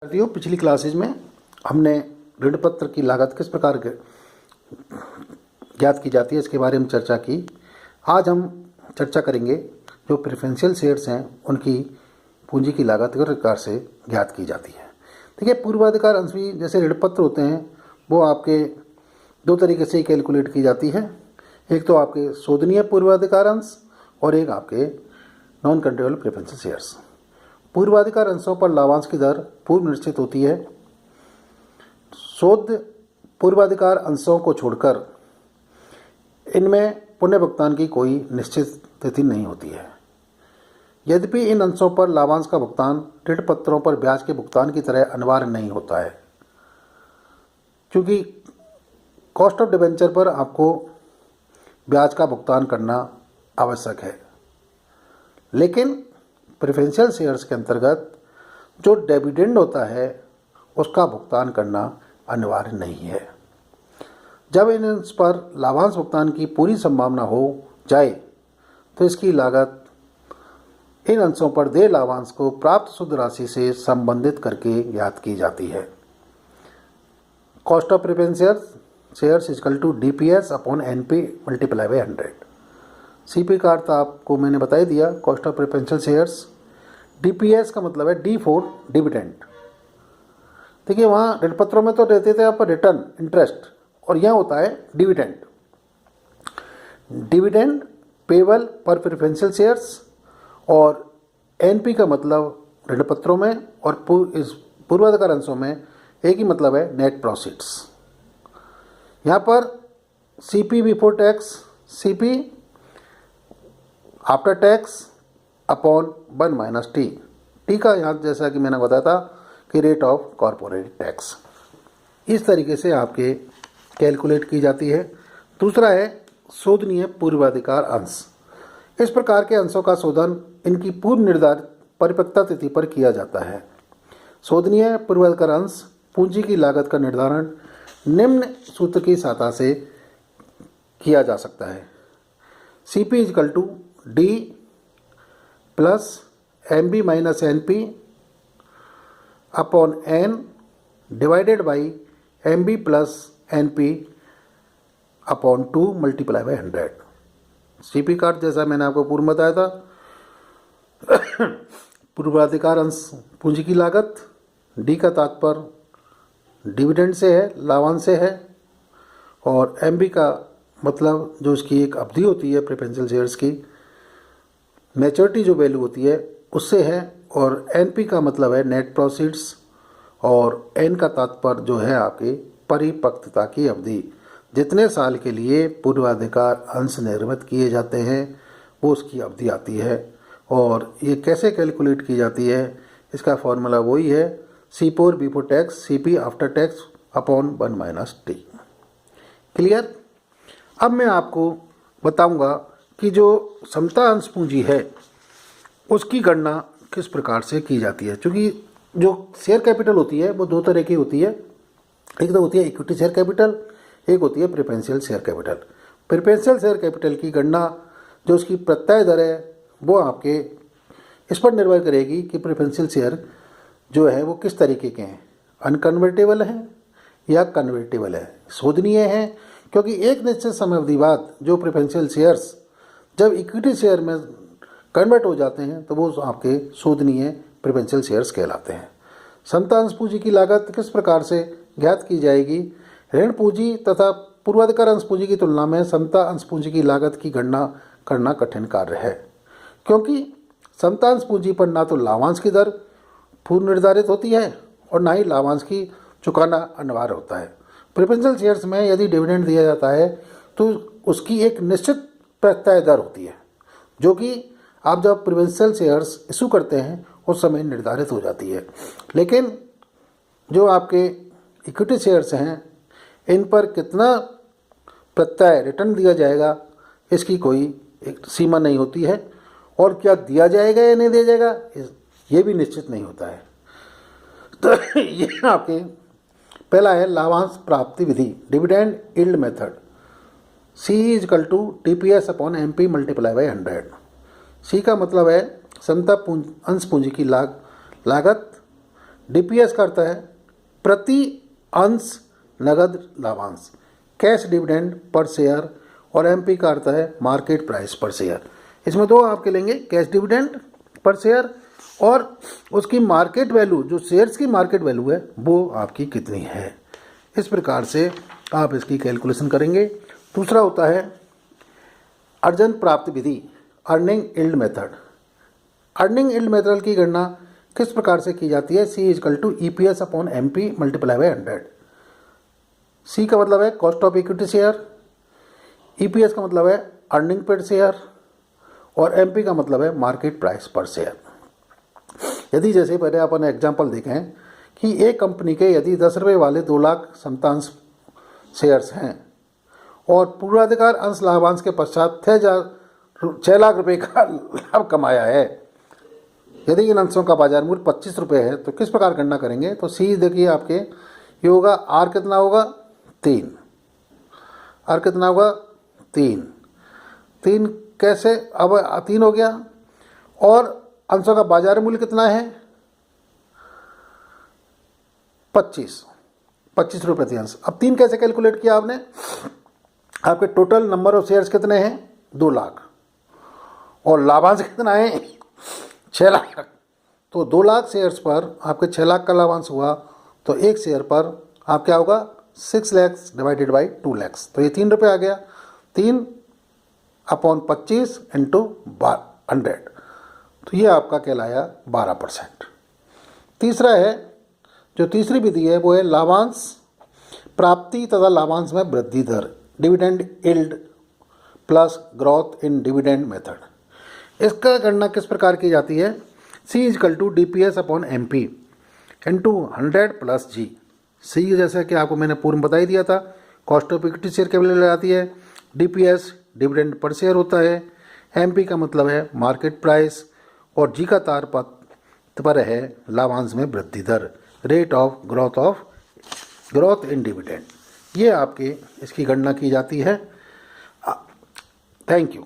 साथियों, पिछली क्लासेज में हमने ऋण पत्र की लागत किस प्रकार ज्ञात की जाती है इसके बारे में चर्चा की। आज हम चर्चा करेंगे जो प्रेफरेंशियल शेयर्स हैं उनकी पूंजी की लागत किस प्रकार से ज्ञात की जाती है। देखिए, पूर्वाधिकार अंश भी जैसे ऋण पत्र होते हैं वो आपके दो तरीके से कैलकुलेट की जाती है। एक तो आपके शोधनीय पूर्वाधिकार अंश और एक आपके नॉन कंट्रोलेबल प्रेफरेंशियल शेयर्स। पूर्वाधिकार अंशों पर लाभांश की दर पूर्व निश्चित होती है। शोध पूर्वाधिकार अंशों को छोड़कर इनमें पुनः भुगतान की कोई निश्चित तिथि नहीं होती है। यद्यपि इन अंशों पर लाभांश का भुगतान ऋण पत्रों पर ब्याज के भुगतान की तरह अनिवार्य नहीं होता है, क्योंकि कॉस्ट ऑफ डिबेंचर पर आपको ब्याज का भुगतान करना आवश्यक है। लेकिन प्रेफरेंशियल शेयर्स के अंतर्गत जो डिविडेंड होता है उसका भुगतान करना अनिवार्य नहीं है। जब इन अंश पर लाभांश भुगतान की पूरी संभावना हो जाए तो इसकी लागत इन अंशों पर देय लाभांश को प्राप्त शुद्ध राशि से संबंधित करके ज्ञात की जाती है। Cost of preferential shares equal to DPS upon NP multiply by 100। CP का अर्थ आपको मैंने बता ही दिया। Cost of preferential shares, DPS का मतलब है D फॉर डिविडेंड। देखिए, वहाँ ऋण पत्रों में तो देते थे आप रिटर्न इंटरेस्ट, और यहाँ होता है डिविडेंड। डिविडेंड पेबल पर प्रेफरेंशियल शेयर्स, और NP का मतलब ऋण पत्रों में और इस पूर्वाधिकार अंशों में एक ही मतलब है, नेट प्रॉफिट्स। यहाँ पर CP before tax, CP after tax upon 1 minus T का यहाँ जैसा कि मैंने बताया था कि रेट ऑफ कॉरपोरेट टैक्स। इस तरीके से आपके कैलकुलेट की जाती है। दूसरा है शोधनीय पूर्वाधिकार अंश। इस प्रकार के अंशों का शोधन इनकी पूर्व निर्धारित परिपक्वता तिथि पर किया जाता है। शोधनीय पूर्वाधिकार अंश पूंजी की लागत का निर्धारण निम्न सूत्र की सहायता से किया जा सकता है। CP equal to D plus MB minus NP upon N divided by MB plus NP upon 2 multiply by 100। CP का अर्थ जैसा मैंने आपको पूर्व बताया था, पूर्वाधिकार अंश पूंजी की लागत, D का तात्पर्य डिविडेंड से है, लाभांश से है, और MB का मतलब जो इसकी एक अवधि होती है प्रेफरेंशियल शेयर्स की, मैच्योरिटी जो वैल्यू होती है उससे है, और NP का मतलब है नेट प्रोसीड्स, और N का तात्पर्य जो है आपकी परिपक्वता की अवधि। जितने साल के लिए पूर्वाधिकार अंश निर्मित किए जाते हैं वो उसकी अवधि आती है। और ये कैसे कैलकुलेट की जाती है, इसका फॉर्मूला वही है, C4 before tax CP after tax upon 1 minus T. Clear. अब मैं आपको बताऊंगा कि जो समता अंश पूंजी है उसकी गणना किस प्रकार से की जाती है। क्योंकि जो शेयर कैपिटल होती है वो दो तरह की होती है। एक तो होती है इक्विटी शेयर कैपिटल, एक होती है preferential share capital. Preferential share capital की गणना जो उसकी प्रत्यय दर है वो आपके इस पर निर्भर करेगी कि प्रेफरेंशियल शेयर जो है वो किस तरीके के हैं, अनकन्वर्टेबल हैं या कन्वर्टेबल है, शोधनीय है। क्योंकि एक निश्चित समय अवधि बाद जो प्रेफरेंशियल शेयर्स जब इक्विटी शेयर में कन्वर्ट हो जाते हैं तो वो आपके शोधनीय प्रेफरेंशियल शेयर्स कहलाते हैं। समता अंश पूंजी की लागत किस प्रकार से ज्ञात की जाएगी। ऋण पूंजी तथा पूर्वाधिकार अंश पूंजी की तुलना में समता अंश पूंजी की लागत की गणना करना कठिन कार्य है, क्योंकि समता अंश पूंजी पर ना तो लाभांश की दर पूर्व निर्धारित होती है और ना ही लाभांश की चुकाना अनिवार्य होता है। प्रेफरेंशियल शेयर्स में यदि डिविडेंड दिया जाता है तो उसकी एक निश्चित प्रत्यय दर होती है, जो कि आप जब प्रेफरेंशियल शेयर्स इशू करते हैं उस समय निर्धारित हो जाती है। लेकिन जो आपके इक्विटी शेयर्स हैं इन पर कितना प्रत्यय रिटर्न दिया जाएगा इसकी कोई एक सीमा नहीं होती है, और क्या दिया जाएगा या नहीं दिया जाएगा ये भी निश्चित नहीं होता है। तो ये आपके पहला है लाभांश प्राप्ति विधि, dividend yield method. C equal to DPS upon MP multiply by 100। C का मतलब है समता अंश पूंजी की लागत DPS का अर्थ है प्रति अंश नगद लाभांश, कैश डिविडेंड पर शेयर, और MP का अर्थ है मार्केट प्राइस पर शेयर। इसमें दो आपके लेंगे, कैश डिविडेंड पर शेयर और उसकी मार्केट वैल्यू, जो शेयर्स की मार्केट वैल्यू है वो आपकी कितनी है। इस प्रकार से आप इसकी कैलकुलेशन करेंगे। दूसरा होता है अर्जन प्राप्ति विधि, earning yield method. Earning yield method की गणना किस प्रकार से की जाती है? C=EPS upon MP multiply by 100। C का मतलब है cost of equity share, EPS का मतलब है अर्निंग पर शेयर और MP का मतलब है मार्केट प्राइस पर शेयर। यदि जैसे पहले अपन एग्जांपल देखें कि एक कंपनी के यदि 10 रुपये वाले 2 लाख संतांश शेयर्स हैं और पूर्वाधिकार अंश लाभांश के पश्चात 6 लाख रुपये का लाभ कमाया है, यदि इन अंशों का बाजार मूल्य 25 रुपये है, तो किस प्रकार गणना करेंगे? तो C देखिए आपके ये होगा, R कितना होगा? 3। R कितना होगा? 3 कैसे? अब 3 हो गया और अंशों का बाजार मूल्य कितना है? 25 रुपये प्रति अंश। अब 3 कैसे कैलकुलेट किया आपने? आपके टोटल नंबर ऑफ शेयर्स कितने हैं? 2 लाख और लाभांश कितना है? 6 लाख। तो 2 लाख शेयर्स पर आपके 6 लाख का लाभांश हुआ, तो एक शेयर पर आप क्या होगा? 6 लैक्स डिवाइडेड बाई 2 लैक्स, तो ये 3 रुपये आ गया। 3/25 इंटू 100, तो ये आपका कहलाया 12%। तीसरा है, जो तीसरी विधि है वो है लाभांश प्राप्ति तथा लाभांश में वृद्धि दर, dividend yield plus growth in dividend method. इसका गणना किस प्रकार की जाती है? C=DPS upon MP into 100 plus G। C जैसा कि आपको मैंने पूर्व में बता ही दिया था, कॉस्ट ऑफ इक्विटी शेयर के वैल्यू लगाती है। DPS डिविडेंड पर शेयर होता है। MP का मतलब है मार्केट प्राइस और G का तार पर है लाभांश में वृद्धि दर, rate of growth in dividend. ये आपके इसकी गणना की जाती है। Thank you.